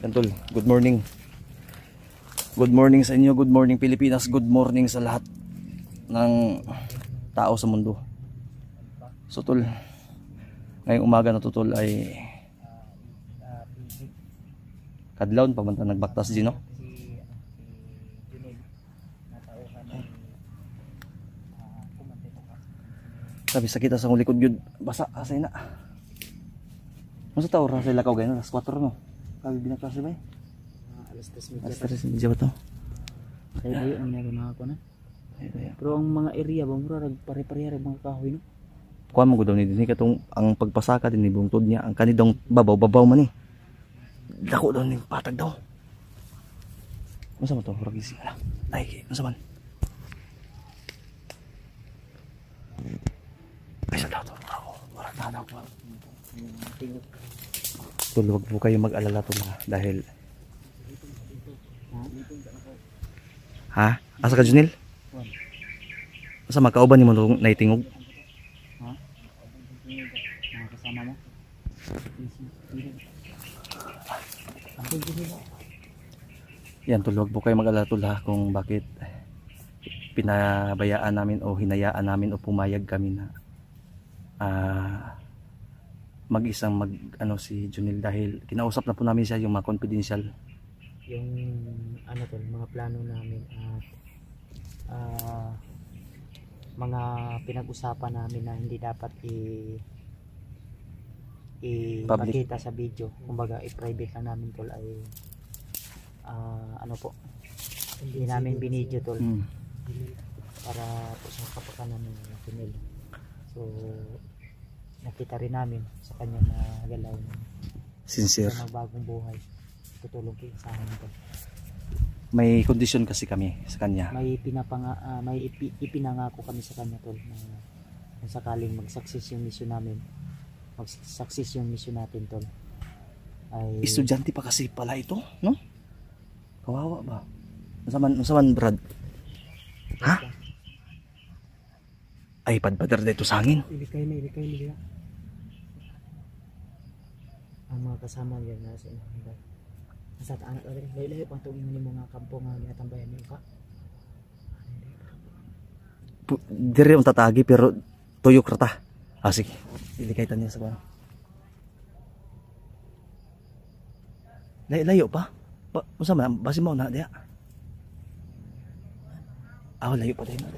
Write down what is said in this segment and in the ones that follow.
Yan tol, good morning. Good morning sa inyo, good morning Pilipinas, good morning sa lahat ng tao sa mundo. So tol, ngayong umaga na to tol ay kadlawon pa man ta nagbaktas din no. Sabi sa kita sa akong likod yun, basa asay na. Masa tao ra sila lakaw ganyan, alas 4 no. Kabi binaklase ba? Alas 3:30 ba to? Kaya ayo ang meron na ako na. Pero ang mga area ba mura pare-pareha mga kahoy no. Kuha mo daw ni dinhi katong ang pagpasaka din ni bungtod niya, ang kanidong babaw-babaw man ni. Dako daw ni patag daw. Masa mo to? Ragisi ala. Ay, masa man? Ay, sa daw to. Wala na daw pa. Tulog po kayo mag-alala to na dahil ha? Asa ka Junil? Asa makauban ni mo nung naitingog? Ha? Mga kasama mo? Yan, tulog po kayo mag-alala to la kung bakit pinabayaan namin o hinayaan namin o pumayag kami na mag-isang si Junil dahil kinausap na po namin siya yung mga confidential yung ano to, mga plano namin at mga pinag-usapan namin na hindi dapat ipakita sa video, kumbaga i-private lang namin tol ay ano po, hindi namin binidyo tol para po sa kapakanan ng Junil. So nakita rin namin sa kanya na galaw na sincere na bagong buhay, tutulong kayo sa amin tol. May kondisyon kasi kami sa kanya. May ipinangako kami sa kanya tol na kung sakaling mag-success yung mission namin, mag-success yung mission natin tol ay estudyante pa kasi pala ito, no? Kawawa ba? Masaman Brad? Ha? Ay padpadar dito sa hangin. Ilikay nila. Ang mga kasama niya na sa inyo. Sa anak ko rin, layo-layo pang tuwing mo mga kampo nga ginatambayan niyo ka. Dire ang tatagi pero tuyok rata. Sige, ilikay niya sa bawah. Layo pa? Masama, basi mo na diya. Layo pa tayo na.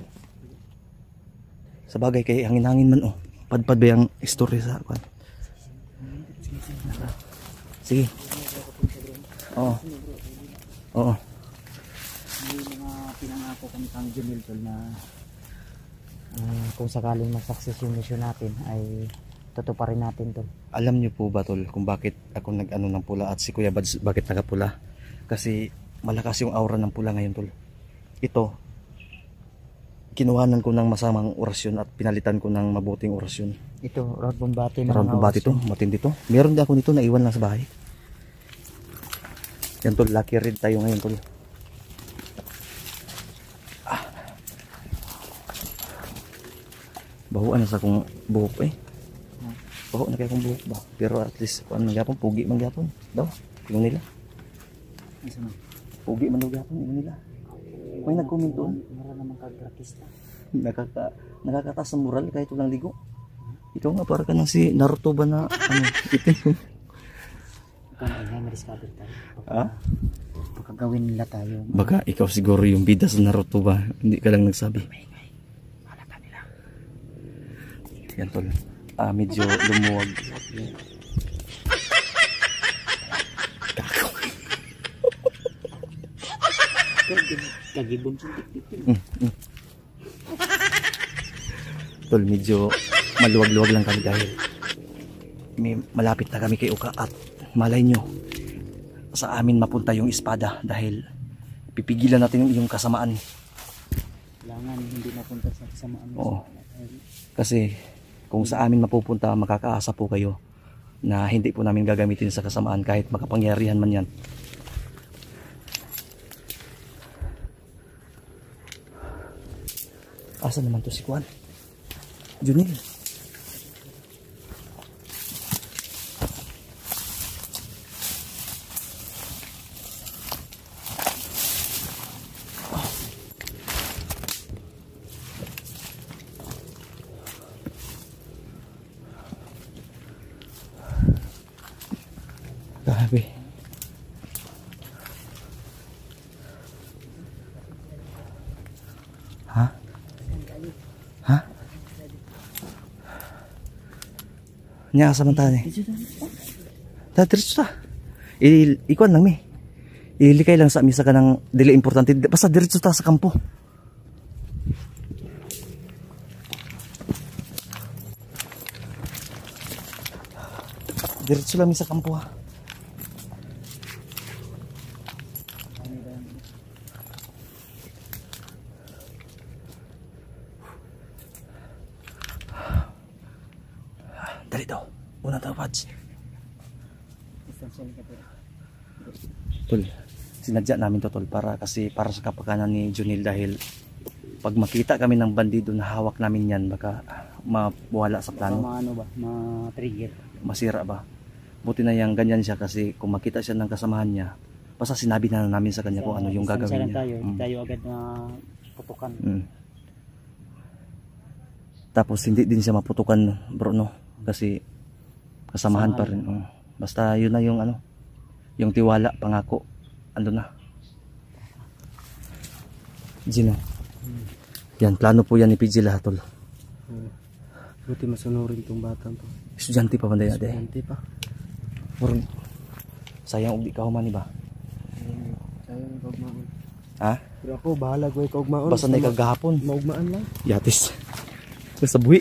Sa bagay kay hangin-hangin man padpad ba yung istorya sa kwan. Sige. Oo. May mga pinangako kami kang Junil tol na kung sakaling mag-success yung mission natin ay tutuparin natin tol. Alam niyo po ba tol kung bakit ako nag-ano ng pula at si Kuya Bads bakit nagapula? Kasi malakas yung aura ng pula ngayon tol. Ito kinuhanan ko ng masamang orasyon at pinalitan ko ng mabuting orasyon. Ito, round bombate na round bombate to, matindi to. Meron din ako nito, naiwan lang sa bahay. Yan tol, lucky red tayo ngayon tol. Bahuan na sa akong buhok baho na kaya akong buhok ba. Pero at least, mangyapon, pugi mangyapon. Daw, yung nila. Pugi man daw gyapon, yung nila. May nag-comment doon. Mura naman kag-artista. Nakakataas ng moral kahit walang ligo. Ito nga para ka nang si Naruto ba na itim. Ay, ma-discover tayo. Ha? Baka gawin nila tayo. Baka ikaw siguro yung bida sa Naruto ba? Hindi ka lang nagsabi. Halata nila. Yan tol. Medyo lumuwag. Kagibon tol, medyo maluwag-luwag lang kami dahil malapit na kami kay Uka at malay nyo sa amin mapunta yung espada dahil pipigilan natin yung kasamaan. Kailangan hindi mapunta sa kasamaan. Oo. Kasi kung sa amin mapupunta, makakaasa po kayo na hindi po namin gagamitin sa kasamaan kahit makapangyarihan man yan. Asa naman to si Kwan? Junil. Grabe. Ha? Ha? Nya samantala ni. Diretso ta. Ikuan lang mi. Ilikay lang sa misa ka ng dili importante. Basta diretso ta sa kampo. Diretso lang mi sa kampo ha. Dali daw. Una daw, Pads. Tol, sinadya namin to, Tol, para sa kapakanan ni Junil, dahil pag makita kami ng bandido na hawak namin yan, baka mawala sa plano. Ano ba? Ma-trigger. Masira ba? Buti na yang ganyan siya, kasi kung makita siya ng kasamahan niya, basta sinabi na namin sa kanya kung ano yung gagawin niya. Tayo agad na putukan. Tapos hindi din siya maputukan, bro, no? Kasi kasamahan pa rin. Basta yun na yung ano, yung tiwala, pangako, ando na. Gino. Yan, plano po yan ni PG lahat, Tol. Buti masunurin tong batang to. Estudyante pa banday ade. Estudyante pa. Murag sayang ug di ka human ba? Sayang kaugmaon. Ha? Pero ako bahala ko kaugmaon. Basta na kagahapon. Maugmaan lang. Yatis. Sa buhi.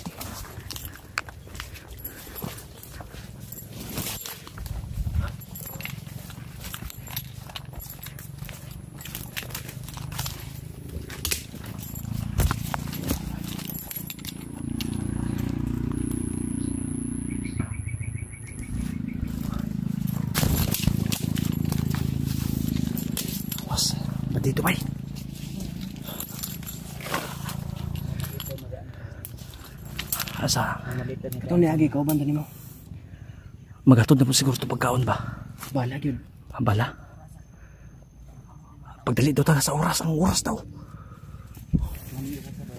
Dito bay. Asa? Ito ni agi kauban tani mo. Magatod na po siguro to pagkaon ba? Bala gyud. Bala. Pagdali daw ta sa oras, ang oras daw.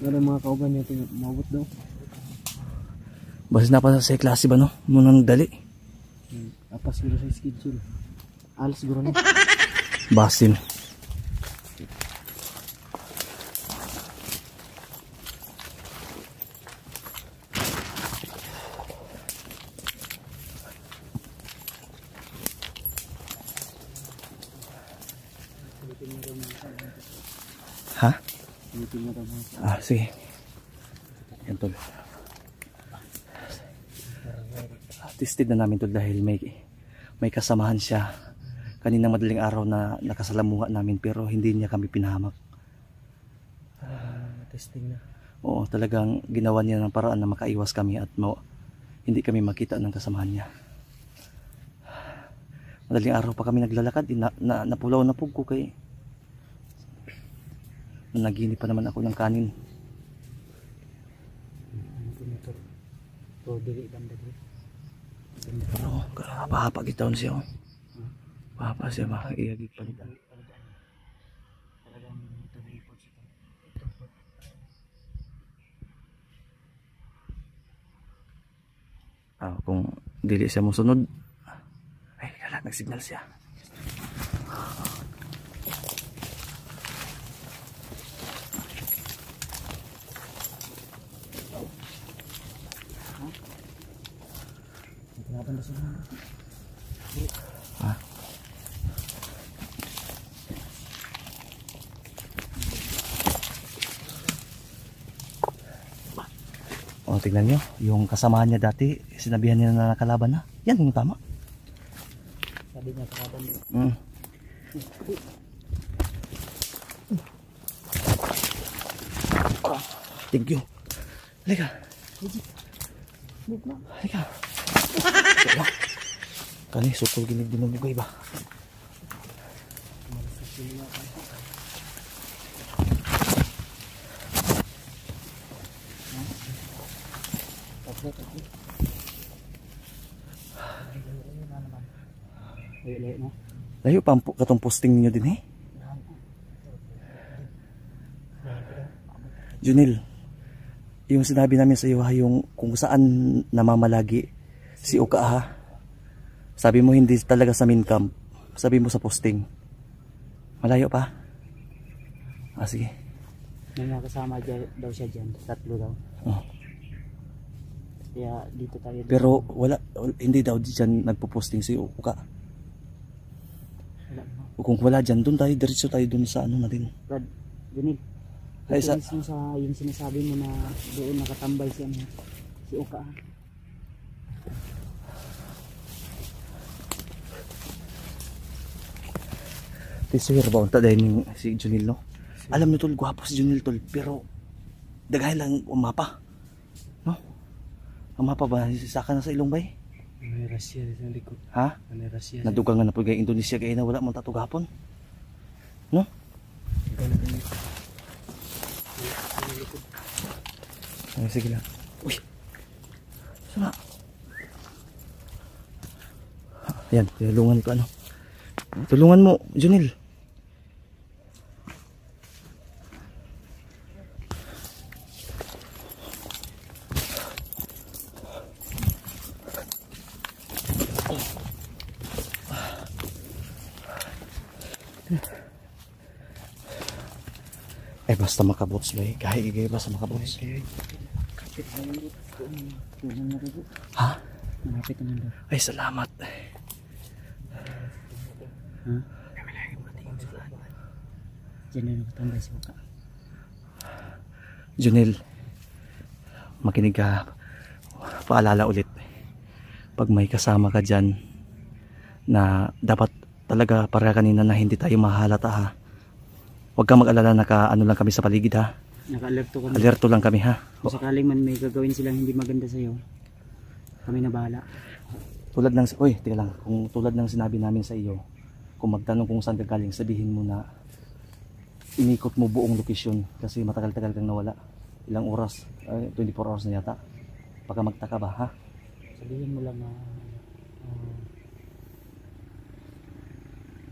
Ano mga kauban niya mabot daw. Basta na pa sa klase ba no? Munang dali. Apas siguro sa schedule. Alas siguro na. Basin. Ha? Sige. Yan, Tol. Tested na namin, Tol, dahil may kasamahan siya kaninang madaling araw na nakasalamuha namin, pero hindi niya kami pinahamak. Testing na. Oo, talagang ginawa niya ng paraan na makaiwas kami at hindi kami makita ng kasamahan niya. Madaling araw pa kami naglalakad, napulaw na po ko kay naginip pa naman ako ng kanin. Pero pahapag itaon siya. Pahapa siya ba? Iagig palitan. Kung dili siya musunod, ay kala nagsignal siya. Tignan nyo, yung kasamahan niya dati, sinabihan niya na nakalaban na. Yan yung tama. Sabi niya kalaban niya. Thank you. Halika. Halika. Kani, sukol ginig din ang bugay ba? Layo pa katong posting niyo din eh. Junil, yung sinabi namin sa iyo ha, yung kung saan namamalagi si Uka ha, Sabi mo hindi talaga sa main camp. Sabi mo sa posting. Malayo pa? Ah, sige. May mga kasama daw siya dyan. 3 daw. Oh. Kaya dito tayo. Pero hindi daw dyan nagpo-posting si Uka. Wala mo. Kung wala dyan, doon tayo, diretso tayo doon sa ano natin. Brad, Junil. Ay, Ito mismo sa yung sinasabi mo na doon nakatambay si Uka. Tiswir ba unta dahil si Junil, no? Alam nyo tol, gwapo si Junil tol, pero daghay lang umapa, no? Umapa ba? Saka na sa ilong bay? May rasya sa likod. Ha? May rasya. Nadugang nga na po kay Indonesia kaya na wala mong tatugapon, no? Ay, sige lang. Uy! Sana? Ayan, tulungan ko ano. Tulungan mo, Junil. Eh basta makabots ba eh. Kahit igay basta makabots. Kapit na yun. Ha? Malapit na nandun. Ay salamat. Ha? Diyan na nakatambay si Uka. Junil, makinig ka. Paalala ulit. Pag may kasama ka dyan na dapat talaga para kanina na hindi tayo mahalata ha. Huwag kang mag-alala, ano lang kami sa paligid ha. Naka-alerto kami. Alerto lang kami ha. Kung sakaling man may gagawin silang hindi maganda sa'yo, kami na bahala. Tulad ng, teka lang, kung tulad ng sinabi namin sa iyo, kung magtanong kung saan ka galing, sabihin mo na inikot mo buong lokasyon kasi matagal-tagal kang nawala. Ilang oras, 24 hours na yata. Baka magtaka ba ha? Sabihin mo lang na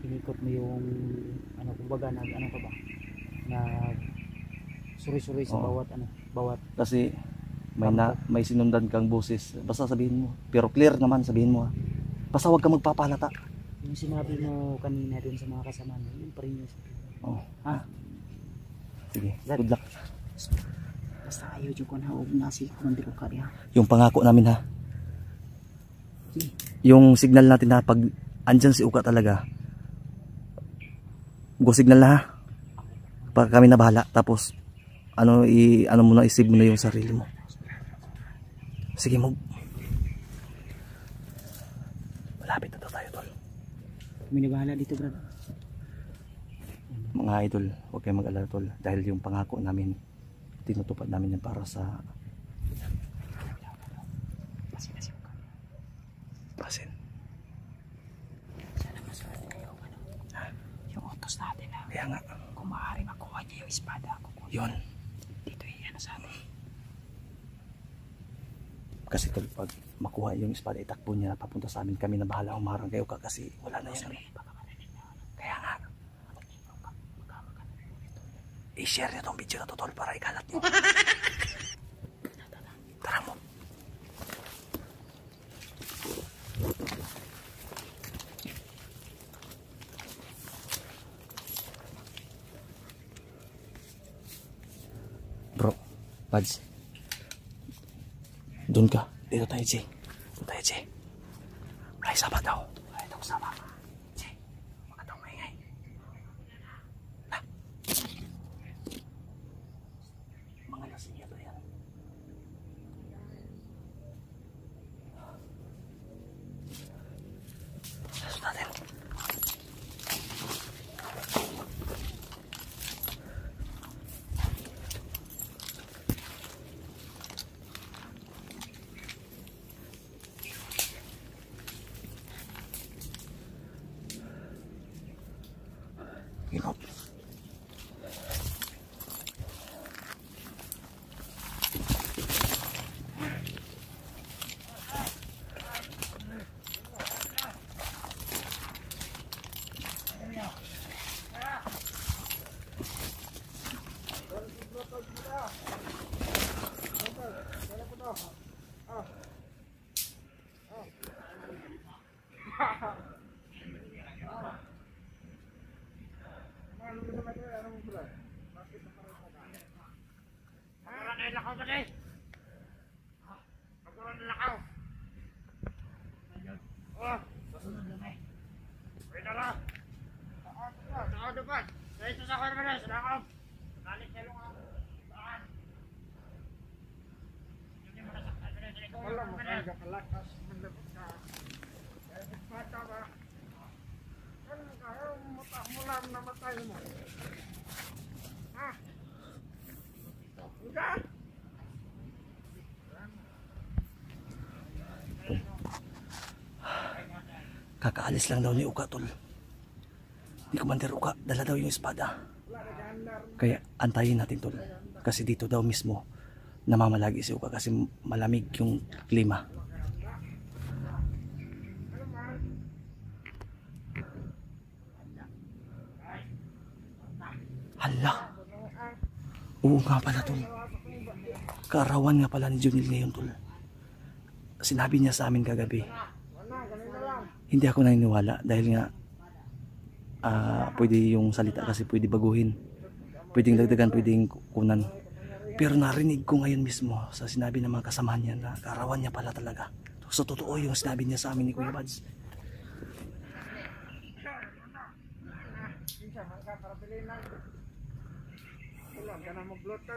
inikot mo yung kumbaga ano ka ba? Suri-suri sa Oo. bawat Kasi may sinundan kang boses. Basta sabihin mo. Pero clear naman sabihin mo ha. Basta huwag kang magpapalata. yung sinabi mo kanina dun sa mga kasama mo, yun pa rin yung sabi. Oh. Ha? Sige, good luck. Basta ayaw dyan ko na huwag na si Commander Uka ha. Yung pangako namin ha. Sige. Yung signal natin na pag andyan si Uka talaga, go signal na ha. Para kami na bahala. Tapos ano mo na, isave mo na yung sarili mo. Sige mo. Malapit na tayo tol. Kami na bahala dito, brad. Mga idol, huwag kayong mag-alala tol. Dahil yung pangako namin, tinutupad namin yan para sa Pasin. Sana masarap kayo yung utos natin ha. Kaya nga. Kung maaari makuha niya yung espada ko. Yun. Dito yung sa atin. Kasi tol, pag makuha yung espada, itakbo niya papunta sa amin, kami na bahala humarang kayo kasi wala na yan. Kaya nga. I-share niyo tong video na to tol para ikalat niyo. Tara mo. Bro, Pads. Doon ka. Dito tayo, Jay. Dito tayo, Jay. Ay, sabat daw. Ay, itong sama. Jay, makatang maingay. Na. Mga lasing yata yan. Sasun natin. Ingat. Kakaalis lang daw ni Uka, tol. Ni Commander Uka, dala daw yung espada. Kaya antayin natin, tol. Kasi dito daw mismo namamalagi si Uka kasi malamig yung klima. Hala. Oo nga pala, tol. Kaarawan nga pala ni Junil ngayon, tol. Sinabi niya sa amin kagabi. Hindi ako naniniwala dahil nga pwede yung salita kasi pwede baguhin, pwedeng dagdagan, pwedeng kunan, pero narinig ko ngayon mismo sa sinabi ng mga kasamahan niya na kaarawan niya pala talaga. So totoo yung sinabi niya sa amin ni Kuya Bads. Wala ka na mag-blood